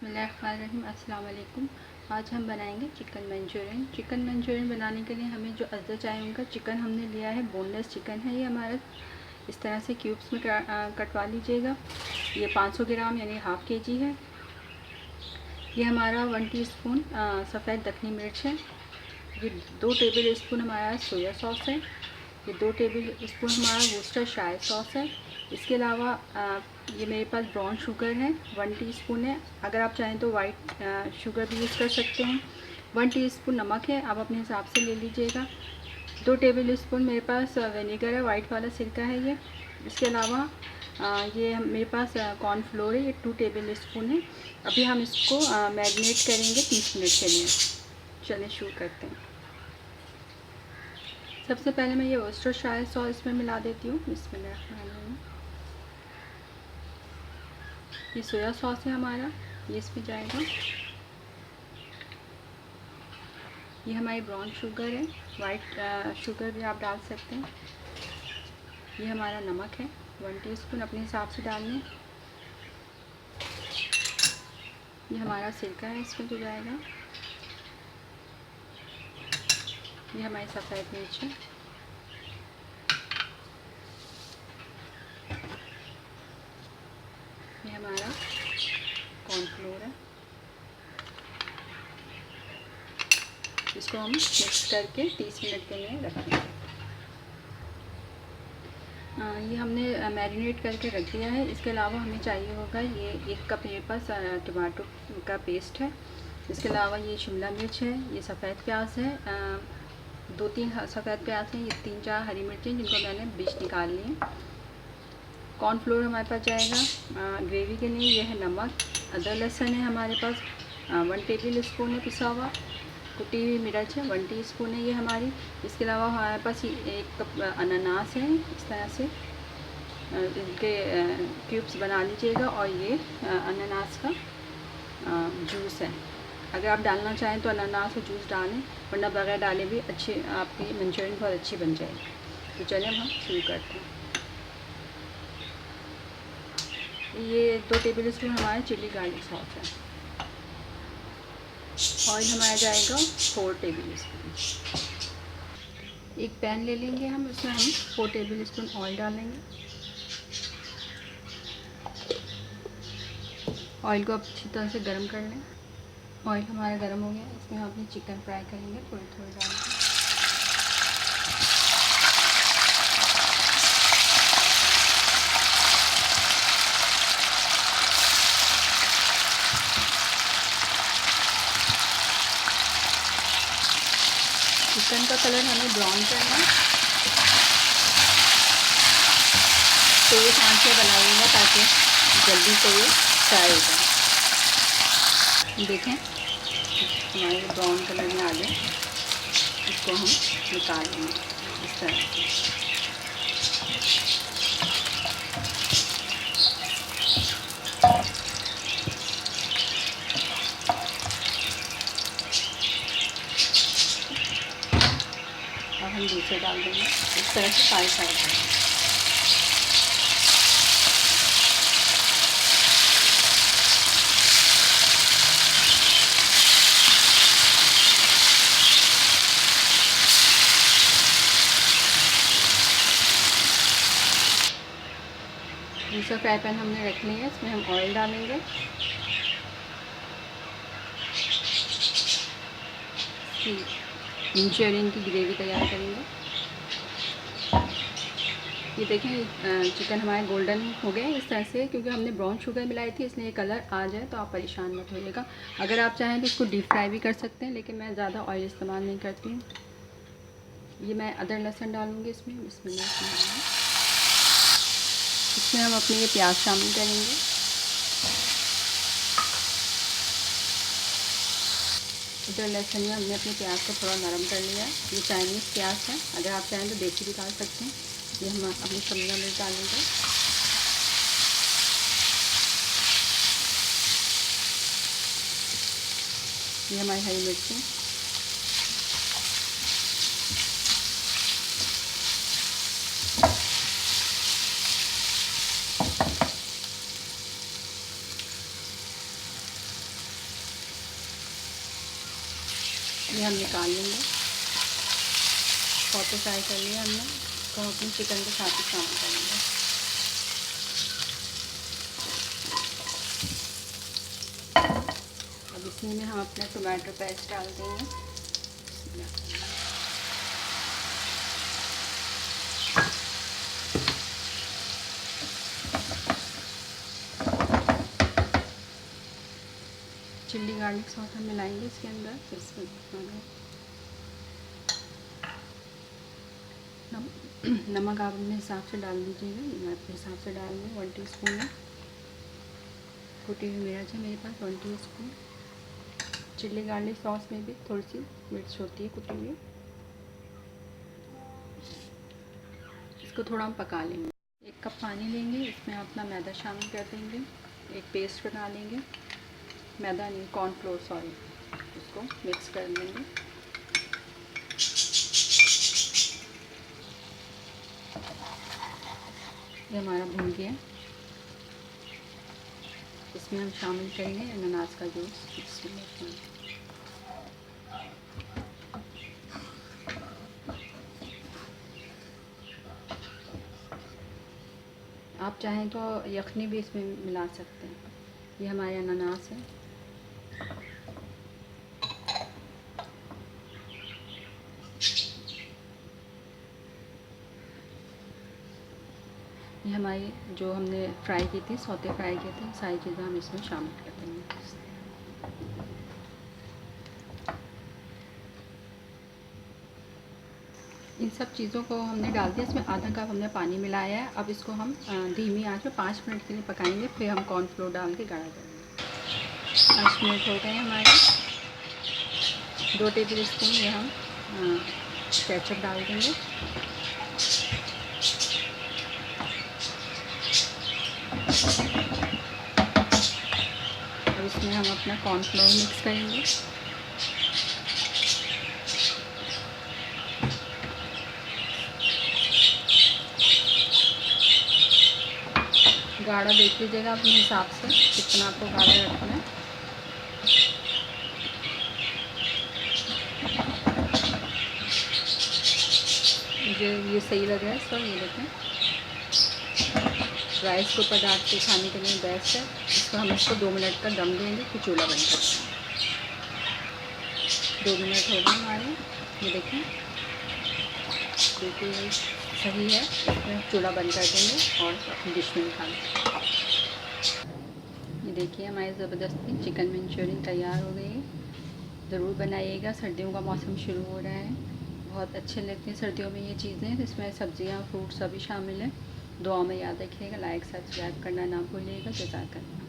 बिस्मिल्लाहिर्रहमानिर्रहीम। अस्सलाम वालेकुम। आज हम बनाएंगे चिकन मंचूरियन। चिकन मंचूरियन बनाने के लिए हमें जो अज्जा चाहिए उनका चिकन हमने लिया है, बोनलेस चिकन है ये हमारा। इस तरह से क्यूब्स में कटवा लीजिएगा। ये 500 ग्राम यानी हाफ़ केजी है। ये हमारा 1 टीस्पून सफ़ेद दखनी मिर्च है। ये 2 टेबल स्पून हमारा सोया सॉस है। ये 2 टेबल स्पून हमारा वुस्टरशायर सॉस है। इसके अलावा ये मेरे पास ब्राउन शुगर है, 1 टीस्पून है। अगर आप चाहें तो वाइट शुगर भी यूज़ कर सकते हैं। 1 टीस्पून नमक है, आप अपने हिसाब से ले लीजिएगा। 2 टेबल स्पून मेरे पास विनेगर है, वाइट वाला सिरका है ये। इसके अलावा ये मेरे पास कॉर्नफ्लोर है, ये 2 टेबल स्पून है। अभी हम इसको मैरिनेट करेंगे 30 मिनट के लिए। चलिए शुरू करते हैं। सबसे पहले मैं ये वुस्टरशायर सॉस इसमें मिला देती हूँ। बिस्मिल्लाहिर्रहमानिर्रहीम। ये सोया सॉस है हमारा, ये इसमें जाएगा। ये हमारी ब्राउन शुगर है, वाइट शुगर भी आप डाल सकते हैं। ये हमारा नमक है, 1 टीस्पून अपने हिसाब से डाल लें। ये हमारा सिरका है, इसमें जो जाएगा। ये हमारी सफ़ेद मिर्च है। ये हमारा कॉर्नफ्लोर है। इसको हम मिक्स करके 30 मिनट के लिए रखेंगे। ये हमने मैरिनेट करके रख दिया है। इसके अलावा हमें चाहिए होगा ये 1 कप मेरे पास टमाटो का पेस्ट है। इसके अलावा ये शिमला मिर्च है, ये सफ़ेद प्याज है, 2-3 सफ़ेद प्याज हैं, ये 3-4 हरी मिर्चें जिनको मैंने बीज निकाल ली है। कॉर्नफ्लोर हमारे पास जाएगा ग्रेवी के लिए। यह है नमक। अदरक लहसुन है हमारे पास 1 टेबल स्पून है पिसा हुआ। कुटी हुई मिर्च है 1 टीस्पून है ये हमारी। इसके अलावा हमारे पास ये 1 कप अनानास है। इस तरह से इनके क्यूब्स बना लीजिएगा। और ये अनानास का जूस है। अगर आप डालना चाहें तो अनानास का जूस डालें, वरना बगैर डाले भी अच्छी आपकी मंचूरियन बहुत अच्छी बन जाएगी। तो चलिए हम शुरू करते हैं। ये 2 टेबल स्पून हमारा चिली गार्लिक सॉस है। ऑयल हमारा जाएगा 4 टेबल स्पून। एक पैन ले लेंगे हम, उसमें हम 4 टेबल स्पून ऑयल डालेंगे। ऑयल को अच्छी तरह से गर्म कर लें। ऑयल हमारा गर्म हो गया, इसमें हम अपनी चिकन फ्राई करेंगे थोड़ी थोड़ी डाल के। चिकन का कलर हमें ब्राउन करना है। तेज़ आंच पे बनाइएगा ताकि जल्दी से ये फ्राई हो जाए। देखें हमारे ब्राउन कलर में आ गए। इसको हम निकाल लेंगे इस तरह से। और हम दूसरे डाल देंगे इस तरह से सारे सारे। दूसरा फ्राई पैन हमने रख लिया है, इसमें हम ऑयल डालेंगे। मंचूरियन की ग्रेवी तैयार करेंगे। ये देखें चिकन हमारे गोल्डन हो गए इस तरह से, क्योंकि हमने ब्राउन शुगर मिलाई थी इसलिए कलर आ जाए तो आप परेशान मत होइएगा। अगर आप चाहें तो इसको डीप फ्राई भी कर सकते हैं, लेकिन मैं ज़्यादा ऑयल इस्तेमाल नहीं करती हूँ। ये मैं अदरक लहसुन डालूँगी इसमें। बिस्मिल्लाह। इसमें हम अपने ये प्याज शामिल करेंगे। अदरक लहसुन में हमने अपने प्याज को थोड़ा नरम कर लिया। ये चाइनीज़ प्याज है, अगर आप चाहें तो देसी भी डाल सकते हैं। ये हम अपनी शिमला मिर्च डालेंगे। ये हमारी हरी मिर्चें। ये हम निकाल लेंगे। सौते फ्राई कर लिया हमने, तो हम अपने चिकन के साथ ही शामिल करेंगे। अब इसी में हम अपना टमाटो पेस्ट डाल देंगे। चिल्ली गार्लिक सॉस हम मिलाएंगे इसके अंदर। नमक आप अपने हिसाब से डाल दीजिएगा। मैं अपने हिसाब से डाल दूँ 1 टीस्पून है। कुटी हुई मिर्च है मेरे पास 1 टीस्पून। चिल्ली गार्लिक सॉस में भी थोड़ी सी मिर्च होती है कुटी हुई। इसको थोड़ा हम पका लेंगे। 1 कप पानी लेंगे, इसमें अपना मैदा शामिल कर देंगे। एक पेस्ट बना लेंगे, मैदा नहीं कॉर्नफ्लोर सॉरी, इसको मिक्स कर लेंगे। ये हमारा भून गया। इसमें हम शामिल करेंगे अनानास का जूस। आप चाहें तो यखनी भी इसमें मिला सकते हैं। ये हमारे अनानास है। ये हमारी जो हमने फ्राई की थी, सौते फ्राई किए थे, सारी चीज़ें हम इसमें शामिल कर देंगे। इन सब चीज़ों को हमने डाल दिया। इसमें आधा कप हमने पानी मिलाया है। अब इसको हम धीमी आंच में 5 मिनट के लिए पकाएंगे, फिर हम कॉर्नफ्लोर डाल के गाढ़ा करेंगे। 5 मिनट हो गए हमारे। 2 टेबल स्पून ये हम केचप डाल देंगे। अब इसमें हम अपना कॉर्नफ्लोर मिक्स करेंगे। गाढ़ा देख लीजिएगा अपने हिसाब से कितना आपको गाढ़ा रखना है। मुझे ये सही लग रहा है। इसको ये देखें, राइस को ऊपर डाल के खाने के लिए बेस्ट है। इसको हम इसको 2 मिनट का दम देंगे, फिर चूल्हा बंद करते हैं। 2 मिनट हो गए हमारे। ये देखें बिल्कुल सही है। इसमें चूल्हा बंद कर देंगे और अपनी डिश में निकालेंगे। ये देखिए हमारी ज़बरदस्ती चिकन मंचूरियन तैयार हो गई है। ज़रूर बनाइएगा, सर्दियों का मौसम शुरू हो रहा है। बहुत अच्छे लगते हैं सर्दियों में ये चीज़ें। इसमें सब्जियां, फ्रूट सभी शामिल हैं। दुआ में याद रखिएगा। लाइक सब्सक्राइब करना ना भूलिएगा। जज़ाकल्लाह।